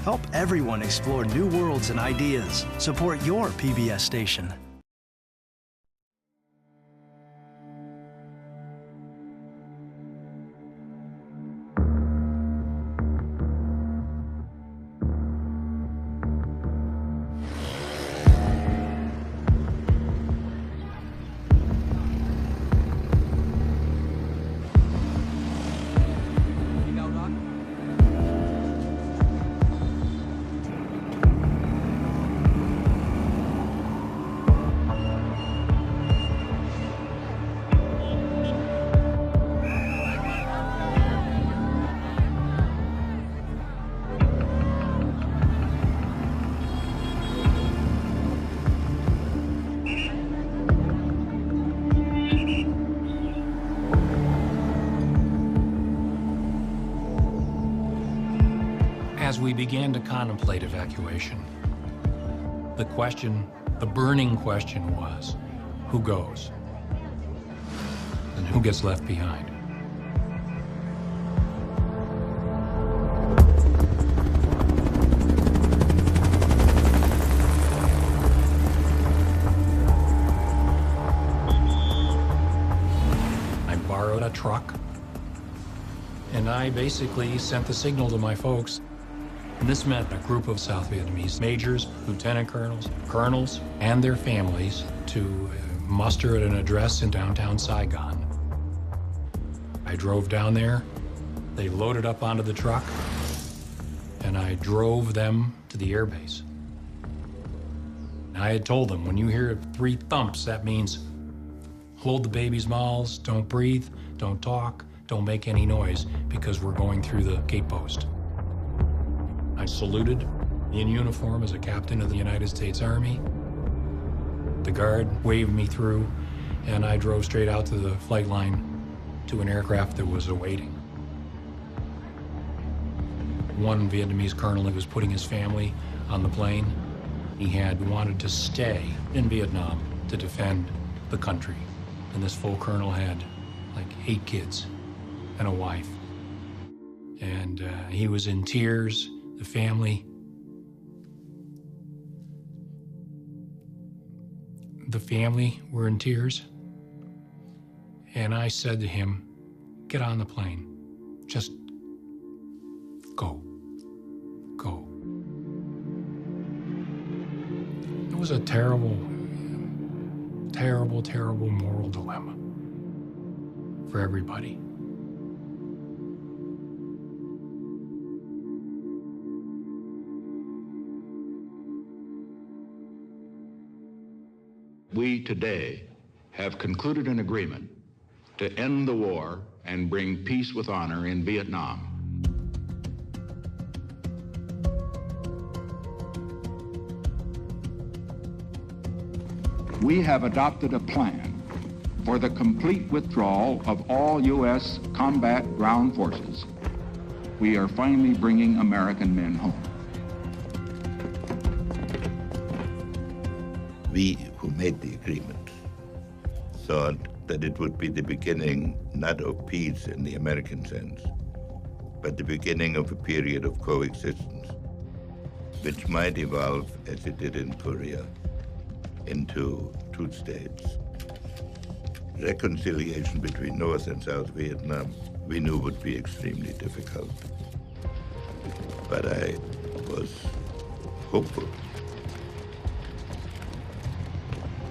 Help everyone explore new worlds and ideas. Support your PBS station. As we began to contemplate evacuation, the burning question was, who goes? And who gets left behind? I borrowed a truck, and I basically sent the signal to my folks. And this meant a group of South Vietnamese majors, lieutenant colonels, colonels, and their families to muster at an address in downtown Saigon. I drove down there, they loaded up onto the truck, and I drove them to the airbase. I had told them, when you hear 3 thumps, that means hold the baby's mouths, don't breathe, don't talk, don't make any noise, because we're going through the gate post. I saluted in uniform as a captain of the United States Army. The guard waved me through, and I drove straight out to the flight line to an aircraft that was awaiting. One Vietnamese colonel who was putting his family on the plane, he had wanted to stay in Vietnam to defend the country. And this full colonel had like 8 kids and a wife. And he was in tears. The family were in tears. And I said to him, get on the plane. Just go. Go. It was a terrible, terrible, terrible moral dilemma for everybody. We today have concluded an agreement to end the war and bring peace with honor in Vietnam. We have adopted a plan for the complete withdrawal of all U.S. combat ground forces. We are finally bringing American men home. We who made the agreement thought that it would be the beginning not of peace in the American sense, but the beginning of a period of coexistence, which might evolve, as it did in Korea, into 2 states. Reconciliation between North and South Vietnam, we knew would be extremely difficult. But I was hopeful.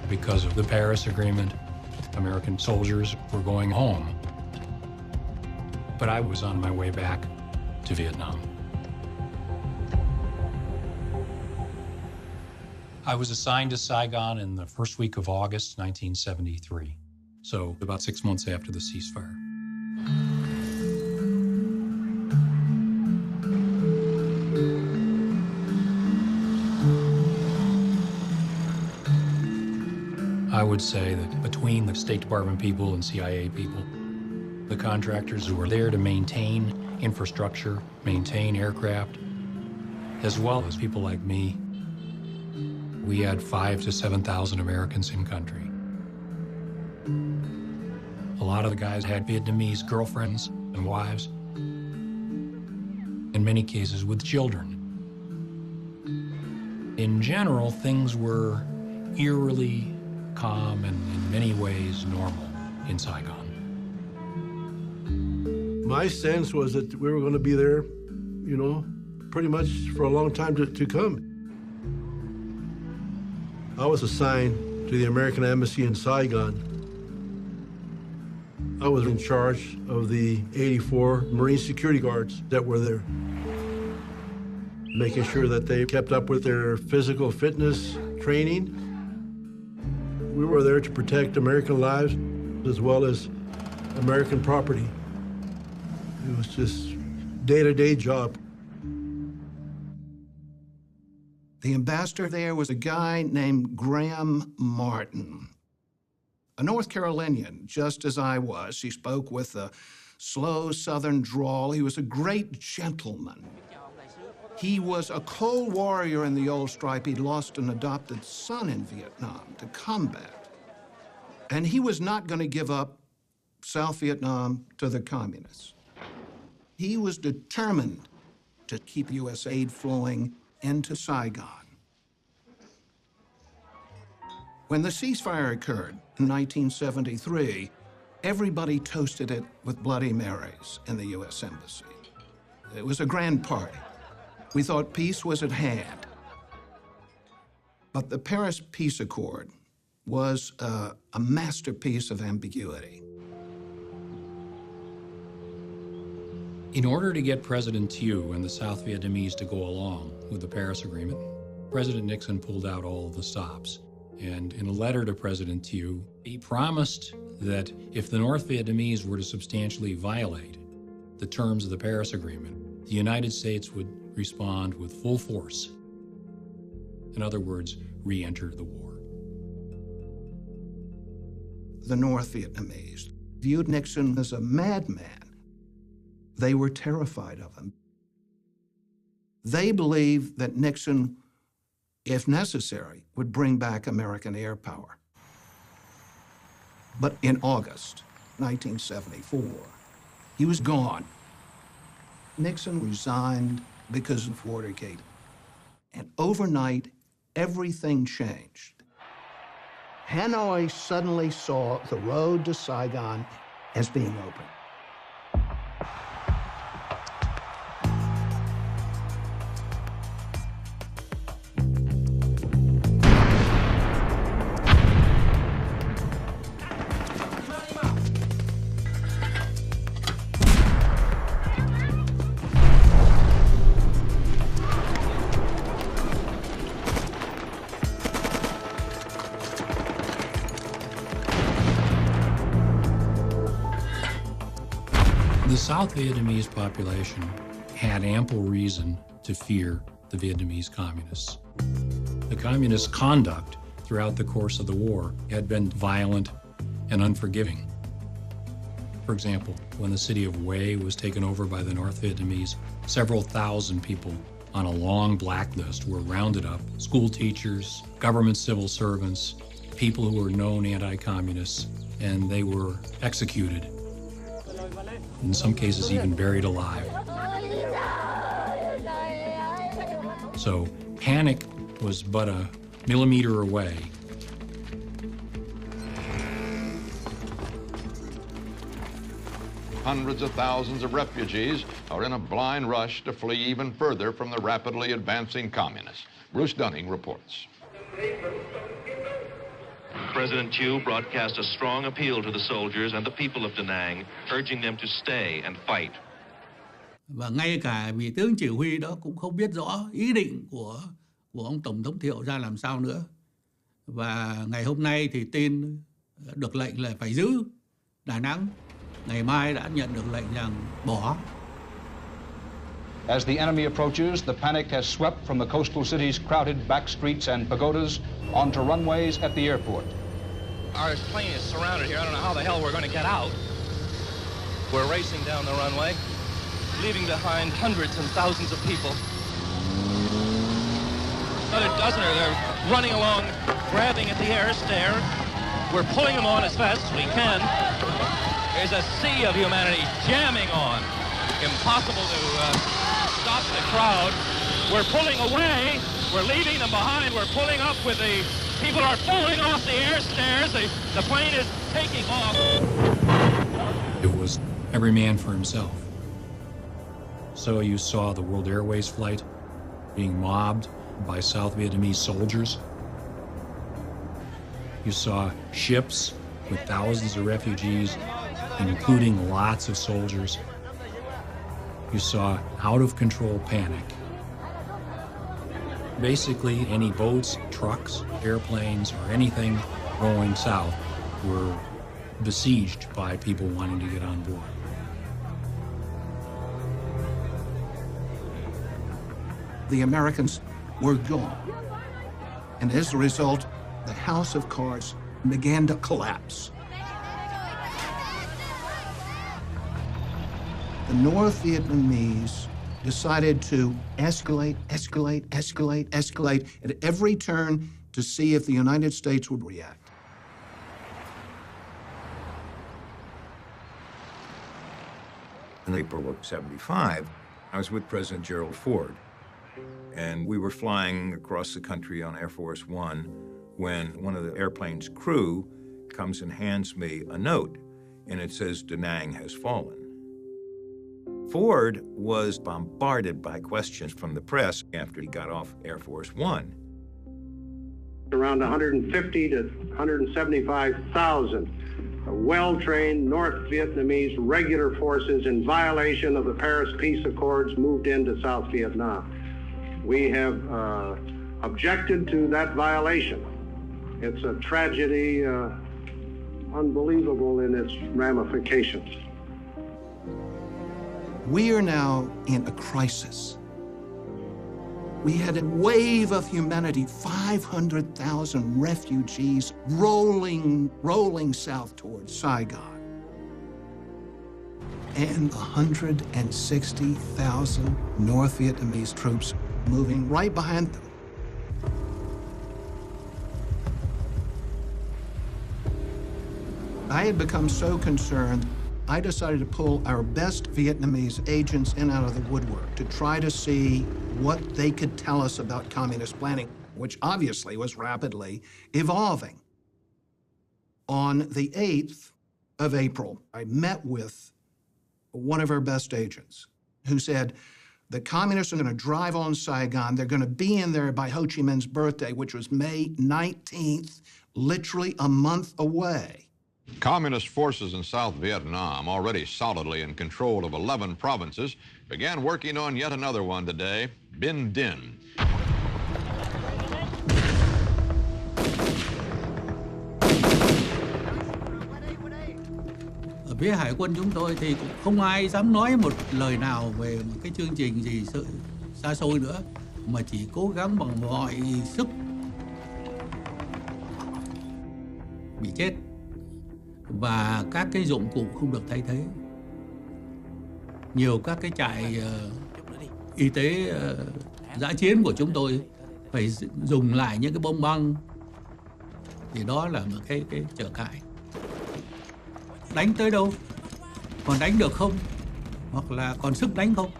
Because of the Paris Agreement, American soldiers were going home. But I was on my way back to Vietnam. I was assigned to Saigon in the first week of August 1973, so about 6 months after the ceasefire. I would say that between the State Department people and CIA people, the contractors who were there to maintain infrastructure, maintain aircraft, as well as people like me, we had 5,000 to 7,000 Americans in country. A lot of the guys had Vietnamese girlfriends and wives, in many cases with children. In general, things were eerily calm and in many ways normal in Saigon. My sense was that we were going to be there, you know, pretty much for a long time to come. I was assigned to the American Embassy in Saigon. I was in charge of the 84 Marine security guards that were there, making sure that they kept up with their physical fitness training. We were there to protect American lives as well as American property. It was just day-to-day job. The ambassador there was a guy named Graham Martin, a North Carolinian, just as I was. He spoke with a slow Southern drawl. He was a great gentleman. He was a cold warrior in the old stripe. He'd lost an adopted son in Vietnam to combat. And he was not going to give up South Vietnam to the communists. He was determined to keep U.S. aid flowing into Saigon. When the ceasefire occurred in 1973, everybody toasted it with Bloody Marys in the U.S. Embassy. It was a grand party. We thought peace was at hand. But the Paris Peace Accord was a masterpiece of ambiguity. In order to get President Thieu and the South Vietnamese to go along with the Paris Agreement, President Nixon pulled out all the stops. And in a letter to President Thieu, he promised that if the North Vietnamese were to substantially violate the terms of the Paris Agreement, the United States would respond with full force. In other words, re-enter the war. The North Vietnamese viewed Nixon as a madman. They were terrified of him. They believed that Nixon, if necessary, would bring back American air power. But in August 1974, he was gone. Nixon resigned because of Watergate. And overnight, everything changed. Hanoi suddenly saw the road to Saigon as being open. The South Vietnamese population had ample reason to fear the Vietnamese communists. The communist conduct throughout the course of the war had been violent and unforgiving. For example, when the city of Hue was taken over by the North Vietnamese, several thousand people on a long blacklist were rounded up. School teachers, government civil servants, people who were known anti-communists, and they were executed. In some cases, even buried alive. So panic was but a millimeter away. Hundreds of thousands of refugees are in a blind rush to flee even further from the rapidly advancing communists. Bruce Dunning reports. President Thieu broadcast a strong appeal to the soldiers and the people of Da Nang, urging them to stay and fight. Và ngay cả vị tướng chỉ huy đó cũng không biết rõ ý định của ông Tổng thống Thiệu ra làm sao nữa. Và ngày hôm nay thì tin được lệnh là phải giữ Đà Nẵng. Ngày mai đã nhận được lệnh rằng bỏ. As the enemy approaches, the panic has swept from the coastal city's crowded back streets and pagodas onto runways at the airport. Our plane is surrounded here. I don't know how the hell we're going to get out. We're racing down the runway, leaving behind hundreds and thousands of people. Another dozen are there running along, grabbing at the air stair. We're pulling them on as fast as we can. There's a sea of humanity jamming on. Impossible to stop the crowd. We're pulling away. We're leaving them behind. We're pulling up with the people are falling off the air stairs. The plane is taking off. It was every man for himself. So you saw the World Airways flight being mobbed by South Vietnamese soldiers. You saw ships with thousands of refugees, including lots of soldiers. You saw out-of-control panic. Basically, any boats, trucks, airplanes, or anything going south were besieged by people wanting to get on board. The Americans were gone. And as a result, the house of cards began to collapse. The North Vietnamese decided to escalate at every turn to see if the United States would react. In April of '75, I was with President Gerald Ford, and we were flying across the country on Air Force One when one of the airplane's crew comes and hands me a note, and it says, "Da Nang has fallen." Ford was bombarded by questions from the press after he got off Air Force One. Around 150 to 175,000 well-trained North Vietnamese regular forces in violation of the Paris Peace Accords moved into South Vietnam. We have objected to that violation. It's a tragedy unbelievable in its ramifications. We are now in a crisis. We had a wave of humanity, 500,000 refugees rolling south towards Saigon. And 160,000 North Vietnamese troops moving right behind them. I had become so concerned, I decided to pull our best Vietnamese agents in out of the woodwork to try to see what they could tell us about communist planning, which obviously was rapidly evolving. On the 8th of April, I met with one of our best agents who said, the communists are going to drive on Saigon. They're going to be in there by Ho Chi Minh's birthday, which was May 19th, literally a month away. Communist forces in South Vietnam, already solidly in control of 11 provinces, began working on yet another one today, Binh Dinh. Ở phía hải quân chúng tôi thì cũng không ai dám nói một lời nào về một cái chương trình gì xa xôi nữa, mà chỉ cố gắng bằng mọi sức bị chết. Và các cái dụng cụ không được thay thế. Nhiều các cái trại y tế dã chiến của chúng tôi phải dùng lại những cái bom băng. Thì đó là một cái trở ngại. Đánh tới đâu? Còn đánh được không? Hoặc là còn sức đánh không?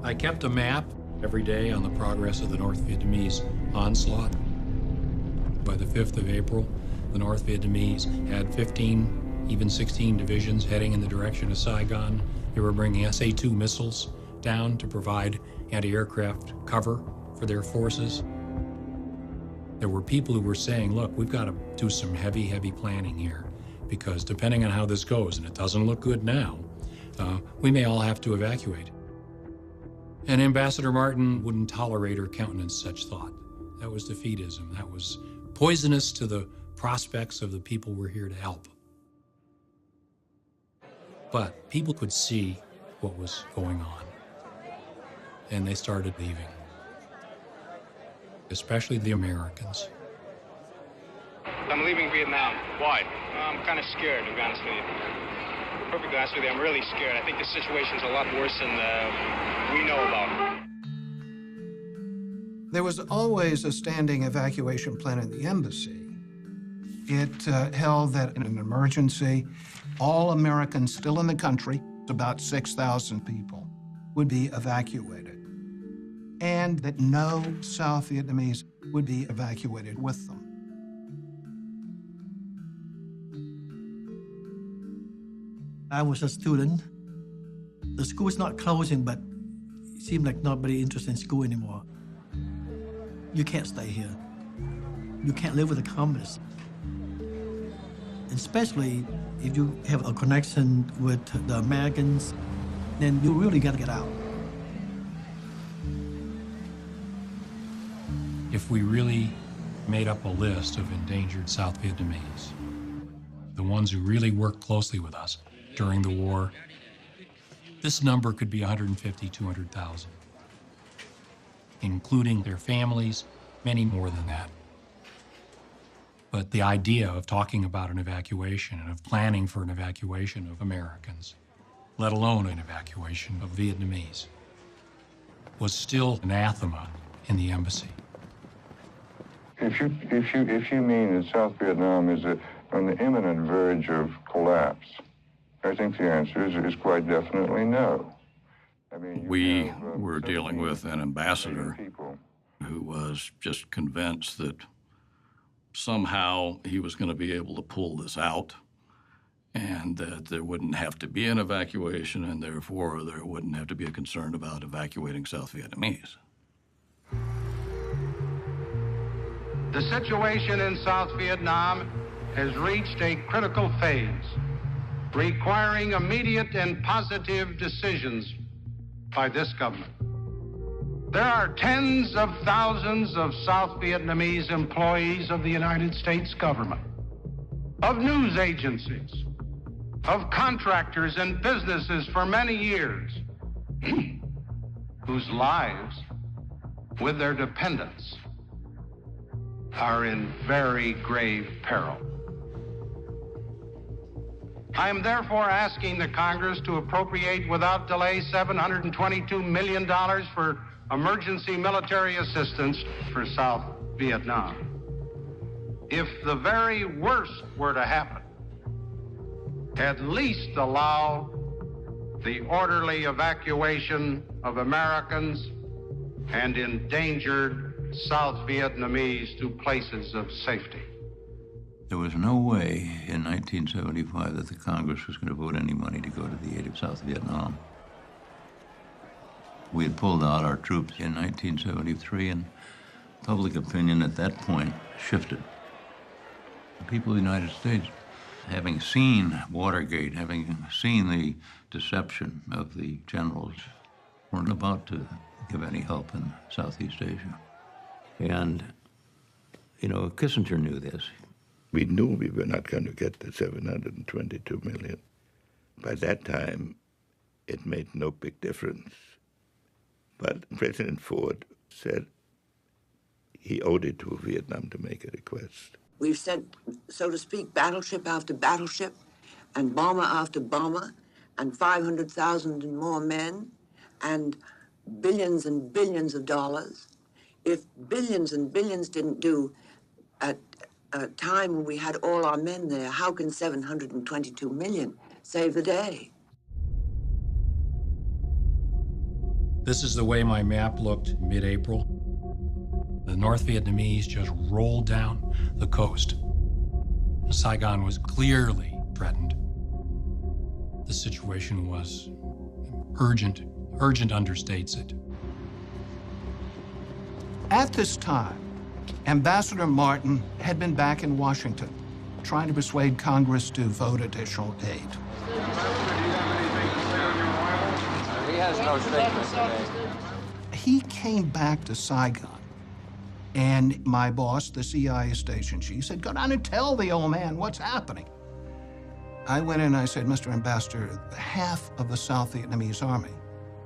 I kept a map every day on the progress of the North Vietnamese onslaught. By the 5th of April, the North Vietnamese had 15, even 16 divisions heading in the direction of Saigon. They were bringing SA-2 missiles down to provide anti-aircraft cover for their forces. There were people who were saying, look, we've got to do some heavy planning here, because depending on how this goes, and it doesn't look good now, we may all have to evacuate. And Ambassador Martin wouldn't tolerate or countenance such thought. That was defeatism. That was poisonous to the prospects of the people we're here to help. But people could see what was going on, and they started leaving, especially the Americans. I'm leaving Vietnam. Why? I'm kind of scared, to be honest with you. Perfectly honest with you, I'm really scared. I think the situation's a lot worse than we know about. There was always a standing evacuation plan in the embassy. It held that in an emergency, all Americans still in the country, about 6,000 people, would be evacuated. and that no South Vietnamese would be evacuated with them. I was a student. The school is not closing, but it seemed like nobody interested in school anymore. You can't stay here. You can't live with the communists. Especially if you have a connection with the Americans, then you really got to get out. If we really made up a list of endangered South Vietnamese, the ones who really worked closely with us during the war, this number could be 150, 200,000, including their families, many more than that. But the idea of talking about an evacuation and of planning for an evacuation of Americans, let alone an evacuation of Vietnamese, was still anathema in the embassy. If you mean that South Vietnam is on the imminent verge of collapse, I think the answer is quite definitely no. I mean, we were dealing with an ambassador who was just convinced that somehow he was going to be able to pull this out and that there wouldn't have to be an evacuation and therefore there wouldn't have to be a concern about evacuating South Vietnamese. The situation in South Vietnam has reached a critical phase, requiring immediate and positive decisions by this government. There are tens of thousands of South Vietnamese employees of the United States government, of news agencies, of contractors and businesses for many years, whose lives, with their dependents, are in very grave peril. I am therefore asking the Congress to appropriate without delay $722 million for emergency military assistance for South Vietnam. If the very worst were to happen, at least allow the orderly evacuation of Americans and endangered South Vietnamese to places of safety. There was no way in 1975 that the Congress was going to vote any money to go to the aid of South Vietnam. We had pulled out our troops in 1973, and public opinion at that point shifted. The people of the United States, having seen Watergate, having seen the deception of the generals, weren't about to give any help in Southeast Asia. And, you know, Kissinger knew this. We knew we were not going to get the 722 million. By that time, it made no big difference. But President Ford said he owed it to Vietnam to make a request. We've sent, so to speak, battleship after battleship, and bomber after bomber, and 500,000 and more men, and billions of dollars. If billions and billions didn't do at a time when we had all our men there, how can 722 million save the day? This is the way my map looked mid-April. The North Vietnamese just rolled down the coast. Saigon was clearly threatened. The situation was urgent. Urgent understates it. At this time, Ambassador Martin had been back in Washington, trying to persuade Congress to vote additional aid. He has no statement today. He came back to Saigon, and my boss, the CIA station chief, said, "Go down and tell the old man what's happening." I went in and I said, "Mr. Ambassador, half of the South Vietnamese army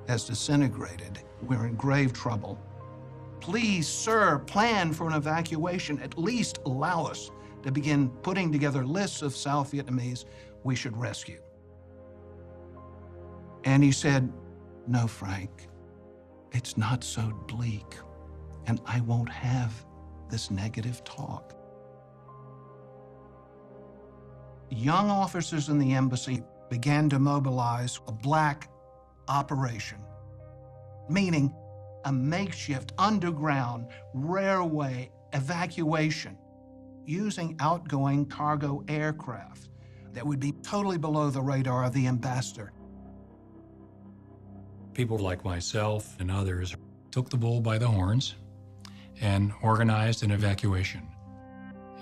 has disintegrated. We're in grave trouble. Please, sir, plan for an evacuation. At least allow us to begin putting together lists of South Vietnamese we should rescue." And he said, "No, Frank, it's not so bleak, and I won't have this negative talk." Young officers in the embassy began to mobilize a black operation, meaning a makeshift underground railway evacuation using outgoing cargo aircraft that would be totally below the radar of the ambassador. People like myself and others took the bull by the horns and organized an evacuation.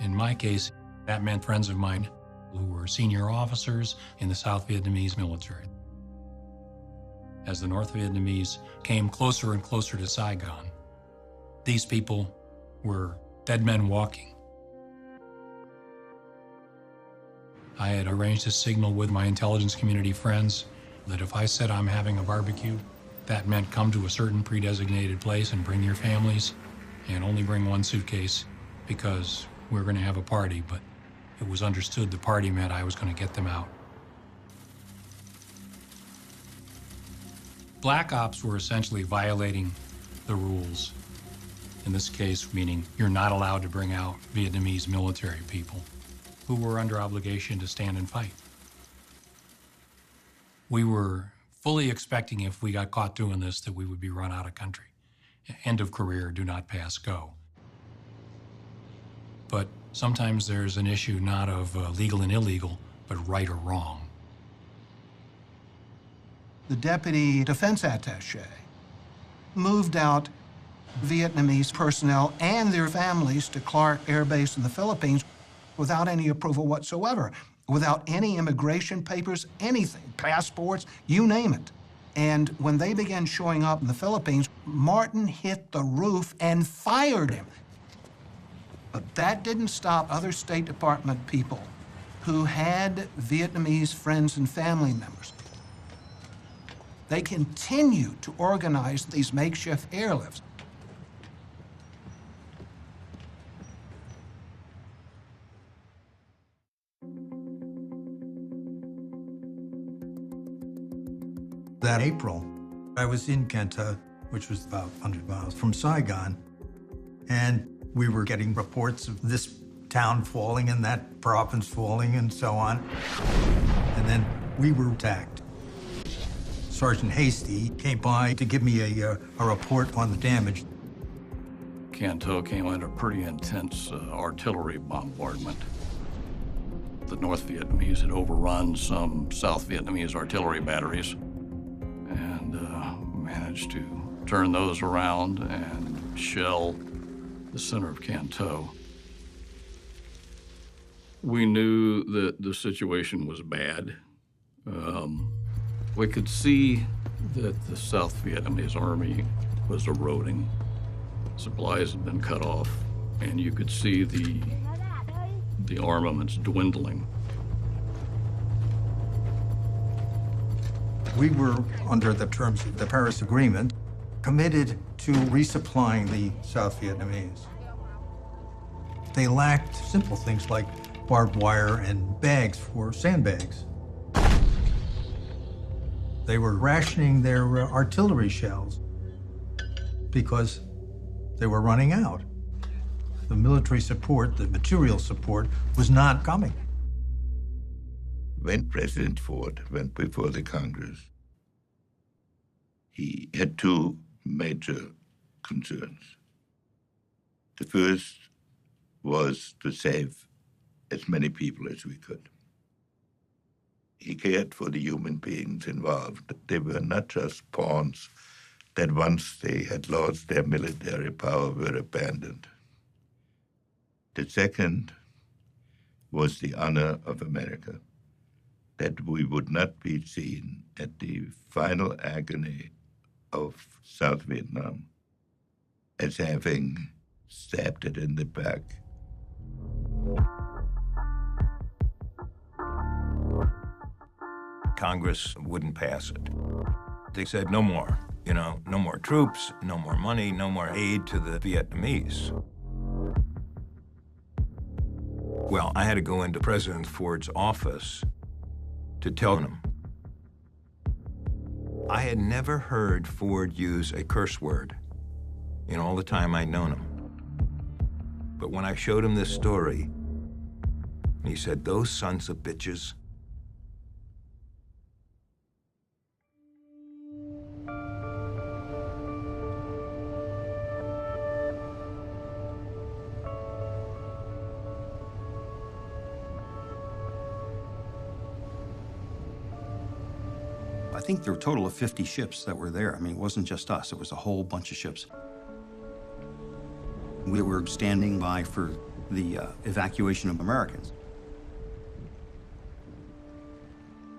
In my case, that meant friends of mine who were senior officers in the South Vietnamese military. As the North Vietnamese came closer and closer to Saigon, these people were dead men walking. I had arranged a signal with my intelligence community friends that if I said I'm having a barbecue, that meant come to a certain pre-designated place and bring your families and only bring one suitcase because we're going to have a party, but it was understood the party meant I was going to get them out. Black ops were essentially violating the rules. In this case, meaning you're not allowed to bring out Vietnamese military people who were under obligation to stand and fight. We were fully expecting if we got caught doing this that we would be run out of country. End of career, do not pass, go. But sometimes there's an issue not of legal and illegal, but right or wrong. The deputy defense attaché moved out Vietnamese personnel and their families to Clark Air Base in the Philippines without any approval whatsoever, without any immigration papers, anything, passports, you name it. And when they began showing up in the Philippines, Martin hit the roof and fired him. But that didn't stop other State Department people who had Vietnamese friends and family members. They continued to organize these makeshift airlifts. That April, I was in Can Tho, which was about 100 miles from Saigon, and we were getting reports of this town falling and that province falling and so on. And then we were attacked. Sergeant Hasty came by to give me a report on the damage. Can Tho came under pretty intense artillery bombardment. The North Vietnamese had overrun some South Vietnamese artillery batteries and managed to turn those around and shell the center of Can Tho. We knew that the situation was bad. We could see that the South Vietnamese army was eroding. Supplies had been cut off, and you could see the armaments dwindling. We were, under the terms of the Paris Agreement, committed to resupplying the South Vietnamese. They lacked simple things like barbed wire and bags for sandbags. They were rationing their artillery shells because they were running out. The military support, the material support, was not coming. When President Ford went before the Congress, he had two major concerns. The first was to save as many people as we could. He cared for the human beings involved. They were not just pawns that once they had lost their military power were abandoned. The second was the honor of America, that we would not be seen at the final agony of South Vietnam as having stabbed it in the back. Congress wouldn't pass it. They said no more, no more troops, no more money, no more aid to the Vietnamese. Well, I had to go into President Ford's office to tell him. I had never heard Ford use a curse word in all the time I'd known him. But when I showed him this story, he said, "Those sons of bitches." think there were a total of 50 ships that were there. I mean, it wasn't just us, it was a whole bunch of ships. We were standing by for the evacuation of Americans.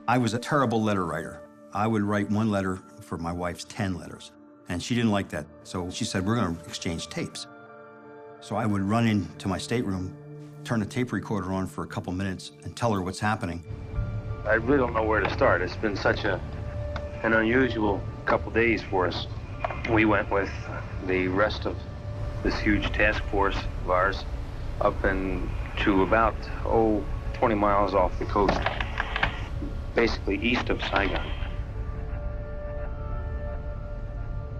I was a terrible letter writer. I would write one letter for my wife's 10 letters, and she didn't like that. So she said, we're going to exchange tapes. So I would run into my stateroom, turn the tape recorder on for a couple minutes, and tell her what's happening. I really don't know where to start. It's been such an unusual couple days for us. We went with the rest of this huge task force of ours up to about, 20 miles off the coast, basically east of Saigon.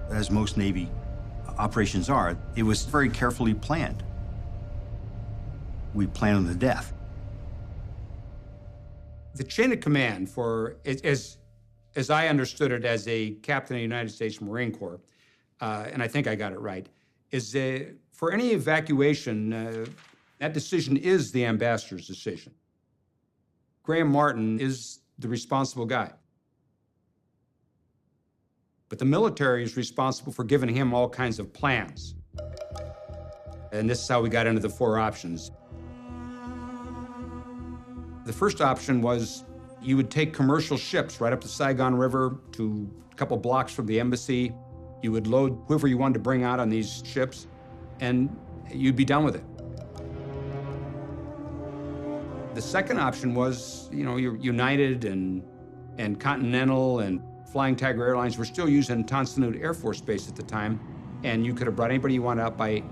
As most Navy operations are, it was very carefully planned. We planned to death. The chain of command for, as I understood it as a captain of the United States Marine Corps, and I think I got it right, is for any evacuation, that decision is the ambassador's decision. Graham Martin is the responsible guy. But the military is responsible for giving him all kinds of plans. And this is how we got into the 4 options. The first option was you would take commercial ships right up the Saigon River to a couple blocks from the embassy. You would load whoever you wanted to bring out on these ships, and you'd be done with it. The second option was, United and Continental and Flying Tiger Airlines were still using Tonsanut Air Force Base at the time, and you could have brought anybody you wanted out by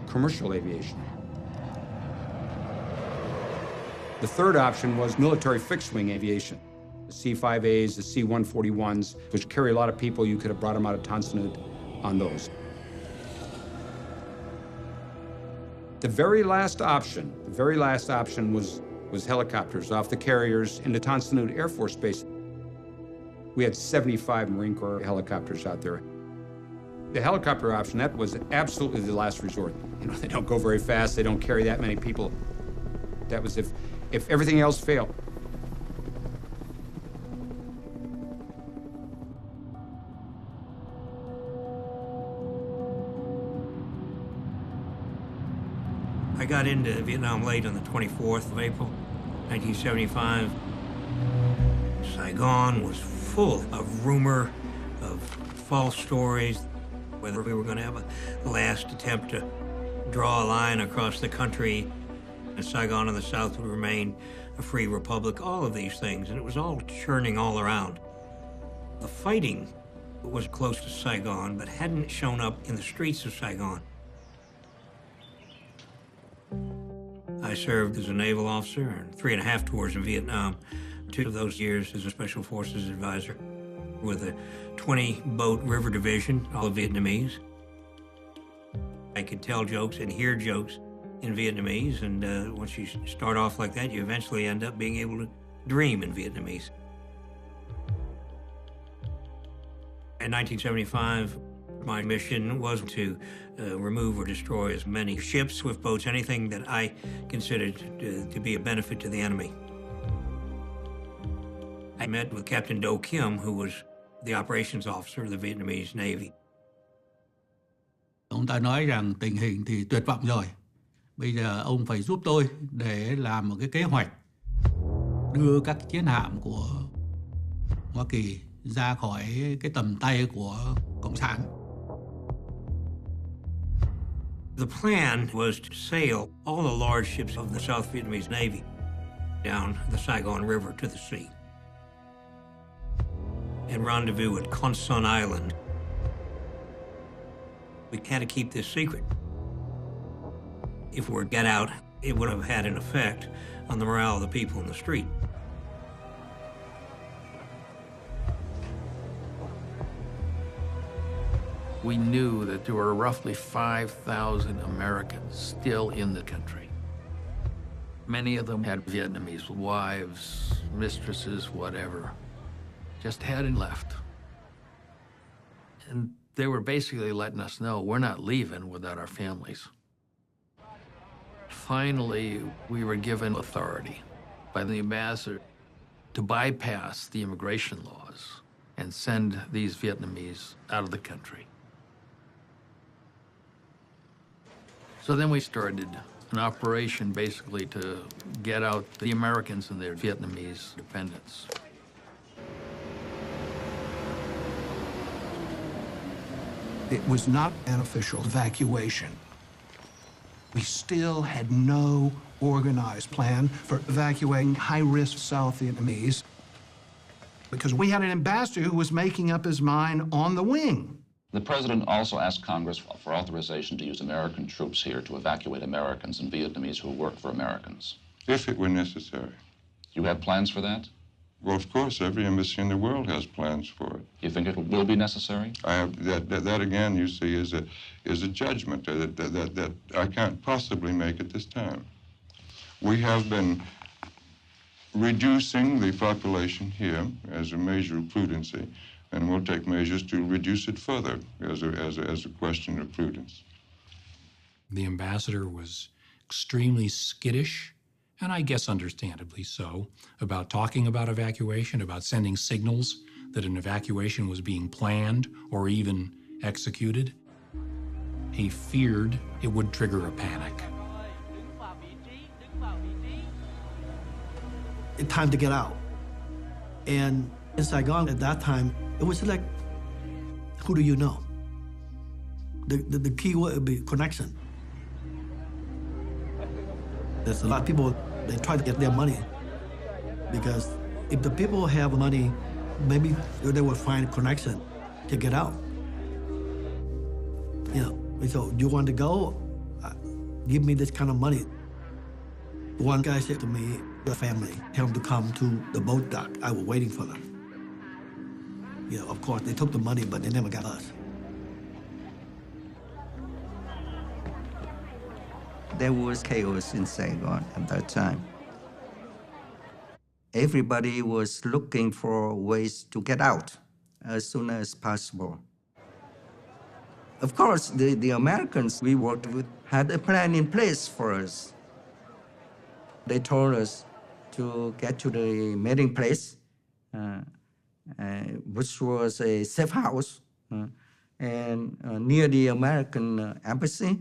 commercial aviation. The third option was military fixed-wing aviation. The C-5As, the C-141s, which carry a lot of people, you could have brought them out of Tonsanut on those. The very last option was helicopters off the carriers into Tonsanut Air Force Base. We had 75 Marine Corps helicopters out there. The helicopter option, that was absolutely the last resort. They don't go very fast, they don't carry that many people. That was if everything else failed. I got into Vietnam late on the 24th of April, 1975. Saigon was full of rumor, of false stories, whether we were going to have a last attempt to draw a line across the country, and Saigon in the south would remain a free republic, all of these things, and it was all churning all around. The fighting was close to Saigon, but hadn't shown up in the streets of Saigon. I served as a naval officer and 3.5 tours in Vietnam, 2 of those years as a Special Forces advisor with a 20-boat river division, all Vietnamese. I could tell jokes and hear jokes in Vietnamese, and once you start off like that, you eventually end up being able to dream in Vietnamese. In 1975, my mission was to remove or destroy as many ships, swift boats, anything that I considered to be a benefit to the enemy. I met with Captain Do Kim, who was the operations officer of the Vietnamese Navy. Ông ta nói rằng tình hình thì tuyệt vọng rồi. Bây giờ ông phải giúp tôi để làm một cái kế hoạch đưa các chiến hạm của Hoa Kỳ ra khỏi cái tầm tay của Cộng sản. The plan was to sail all the large ships of the South Vietnamese Navy down the Saigon River to the sea and rendezvous at Con Son Island. We had to keep this secret. If word got out, it would have had an effect on the morale of the people in the street. We knew that there were roughly 5,000 Americans still in the country. Many of them had Vietnamese wives, mistresses, whatever, just hadn't left. And they were basically letting us know we're not leaving without our families. Finally, we were given authority by the ambassador to bypass the immigration laws and send these Vietnamese out of the country. So then we started an operation basically to get out the Americans and their Vietnamese dependents. It was not an official evacuation. We still had no organized plan for evacuating high-risk South Vietnamese because we had an ambassador who was making up his mind on the wing. The president also asked Congress for authorization to use American troops here to evacuate Americans and Vietnamese who worked for Americans. If it were necessary. You have plans for that? Well, of course, every embassy in the world has plans for it. You think it will be necessary? I have that again. You see, is a judgment that I can't possibly make at this time. We have been reducing the population here as a measure of prudency, and we'll take measures to reduce it further as a question of prudence. The ambassador was extremely skittish, and I guess understandably so, about talking about evacuation, about sending signals that an evacuation was being planned or even executed. He feared it would trigger a panic. It's time to get out. And in Saigon at that time, it was like, who do you know? The key word would be connection. There's a lot of people, they try to get their money because if the people have money, maybe they will find connection to get out. You know, so you want to go? Give me this kind of money. One guy said to me, the family, tell them to come to the boat dock. I was waiting for them. You know, of course, they took the money, but they never got us. There was chaos in Saigon at that time. Everybody was looking for ways to get out as soon as possible. Of course, the Americans we worked with had a plan in place for us. They told us to get to the meeting place, which was a safe house, and near the American embassy.